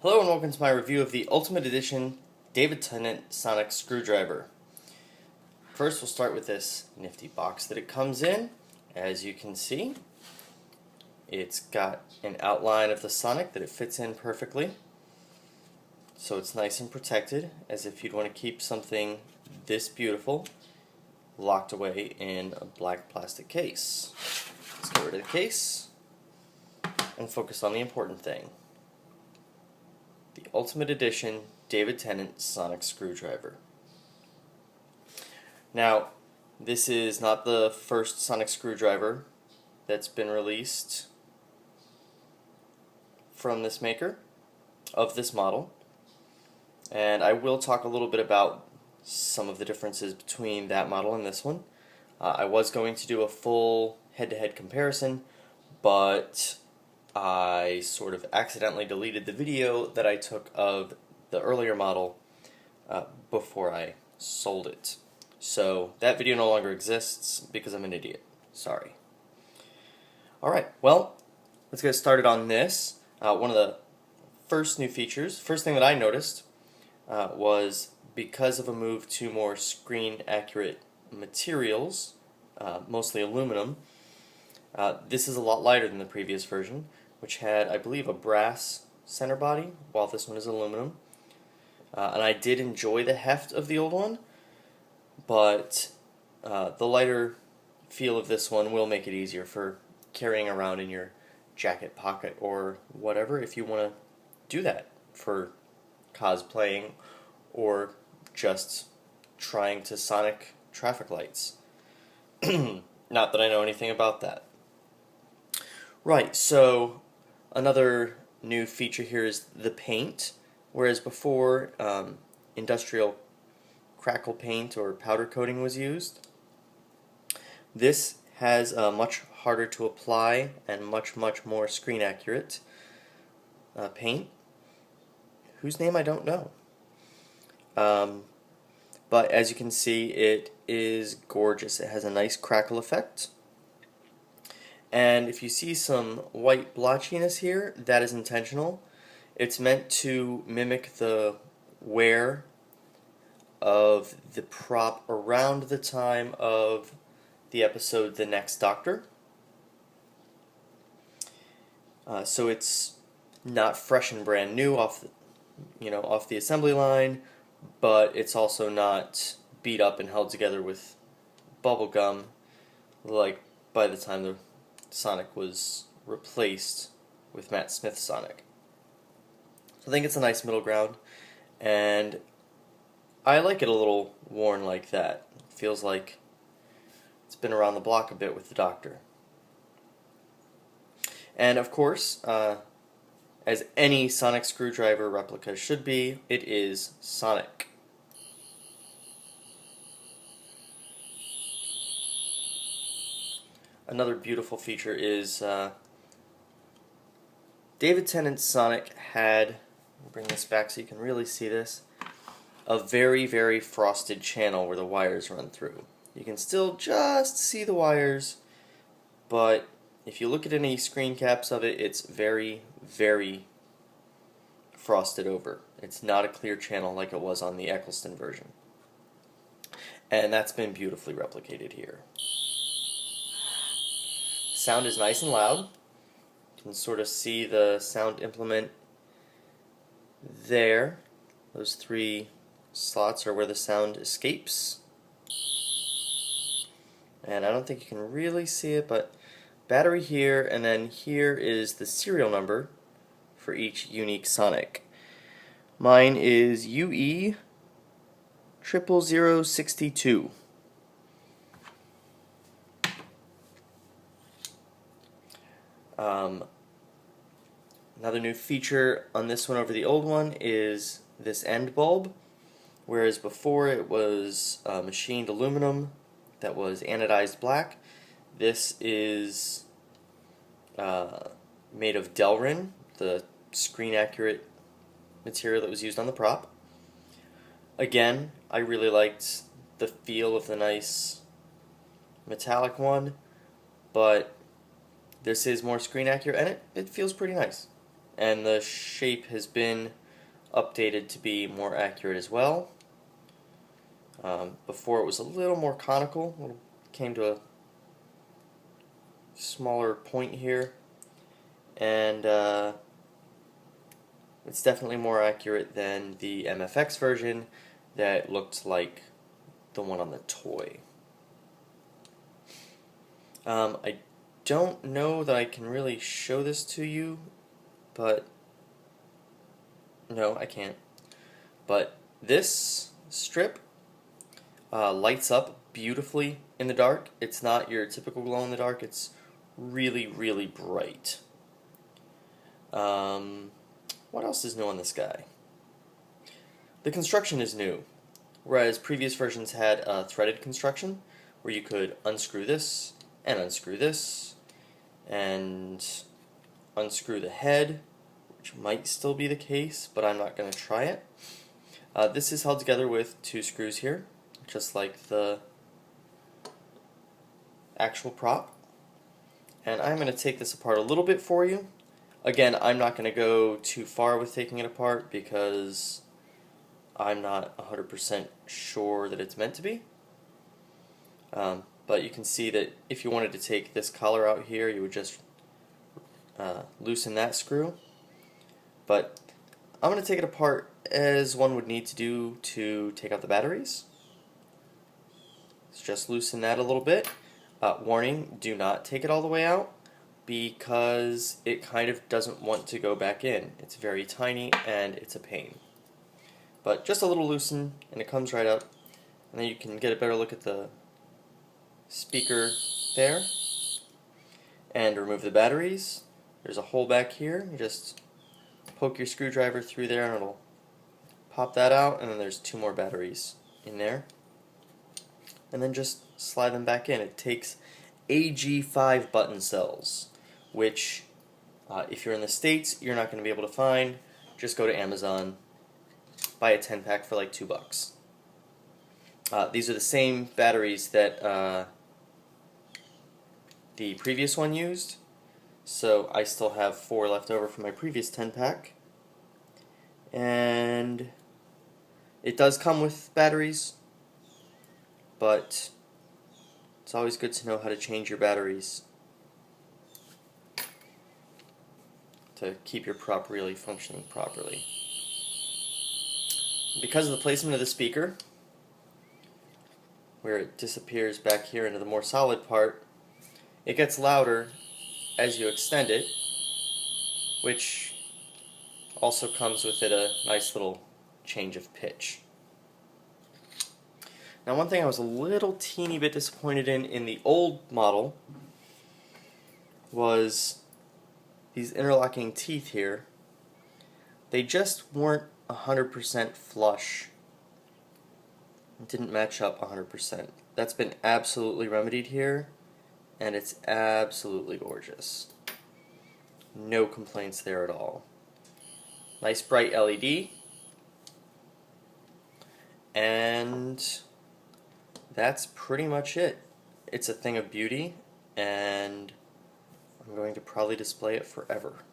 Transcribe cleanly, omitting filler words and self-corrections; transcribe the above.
Hello and welcome to my review of the Ultimate Edition David Tennant Sonic Screwdriver. First we'll start with this nifty box that it comes in. As you can see, it's got an outline of the Sonic that it fits in perfectly. So it's nice and protected, as if you'd want to keep something this beautiful locked away in a black plastic case. Let's get rid of the case and focus on the important thing. The Ultimate Edition David Tennant Sonic Screwdriver. Now, this is not the first Sonic Screwdriver that's been released from this maker, of this model, and I will talk a little bit about some of the differences between that model and this one. I was going to do a full head-to-head comparison, but I sort of accidentally deleted the video that I took of the earlier model before I sold it. So that video no longer exists because I'm an idiot. Sorry. Alright, well, let's get started on this. One of the first new features, first thing that I noticed was because of a move to more screen accurate materials, mostly aluminum, this is a lot lighter than the previous version, which had, I believe, a brass center body, while this one is aluminum. And I did enjoy the heft of the old one, but the lighter feel of this one will make it easier for carrying around in your jacket pocket or whatever, if you want to do that for cosplaying or just trying to Sonic traffic lights. Not that I know anything about that. Right, so another new feature here is the paint, whereas before industrial crackle paint or powder coating was used. This has a much harder to apply and much more screen accurate paint, whose name I don't know. But as you can see, it is gorgeous. It has a nice crackle effect. And if you see some white blotchiness here, that is intentional. It's meant to mimic the wear of the prop around the time of the episode The Next Doctor. So it's not fresh and brand new off the assembly line, but it's also not beat up and held together with bubble gum like by the time the Sonic was replaced with Matt Smith's Sonic. So I think it's a nice middle ground, and I like it a little worn like that. It feels like it's been around the block a bit with the Doctor. And of course, as any Sonic Screwdriver replica should be, it is Sonic. Another beautiful feature is David Tennant's Sonic had, I'll bring this back so you can really see this, a very frosted channel where the wires run through. You can still just see the wires, but if you look at any screen caps of it, it's very frosted over. It's not a clear channel like it was on the Eccleston version. And that's been beautifully replicated here. Sound is nice and loud. You can sort of see the sound implement there. Those three slots are where the sound escapes. And I don't think you can really see it, but battery here, and then here is the serial number for each unique Sonic. Mine is UE 00062. Another new feature on this one over the old one is this end bulb, whereas before it was machined aluminum that was anodized black. This is made of Delrin, the screen accurate material that was used on the prop. Again, I really liked the feel of the nice metallic one, but this is more screen accurate and it feels pretty nice. and the shape has been updated to be more accurate as well. Before it was a little more conical, came to a smaller point here, and it's definitely more accurate than the MFX version that looked like the one on the toy. I don't know that I can really show this to you, but no, I can't. But this strip lights up beautifully in the dark. It's not your typical glow in the dark, it's really, really bright. What else is new on this guy? The construction is new, whereas previous versions had a threaded construction where you could unscrew this and unscrew this and unscrew the head, which might still be the case, but I'm not going to try it. This is held together with 2 screws here, just like the actual prop. And I'm going to take this apart a little bit for you. Again, I'm not going to go too far with taking it apart because I'm not 100% sure that it's meant to be. But you can see that if you wanted to take this collar out here, you would just loosen that screw. But I'm going to take it apart as one would need to do to take out the batteries. Let's just loosen that a little bit. Warning, do not take it all the way out because it kind of doesn't want to go back in. It's very tiny and it's a pain. But just a little loosen and it comes right up, and then you can get a better look at the speaker there and remove the batteries. There's a hole back here. You just poke your screwdriver through there and it'll pop that out, and then there's 2 more batteries in there, and then just slide them back in. It takes AG5 button cells, which if you're in the States you're not going to be able to find. Just go to Amazon, buy a 10-pack for like $2. These are the same batteries that the previous one used, so I still have 4 left over from my previous 10-pack. And it does come with batteries, but it's always good to know how to change your batteries to keep your prop really functioning properly. Because of the placement of the speaker, where it disappears back here into the more solid part, it gets louder as you extend it, which also comes with it a nice little change of pitch. Now, one thing I was a little teeny bit disappointed in the old model was these interlocking teeth here. They just weren't 100% flush. It didn't match up 100%. That's been absolutely remedied here, and it's absolutely gorgeous. No complaints there at all. Nice bright LED, and that's pretty much it. It's a thing of beauty, and I'm going to probably display it forever.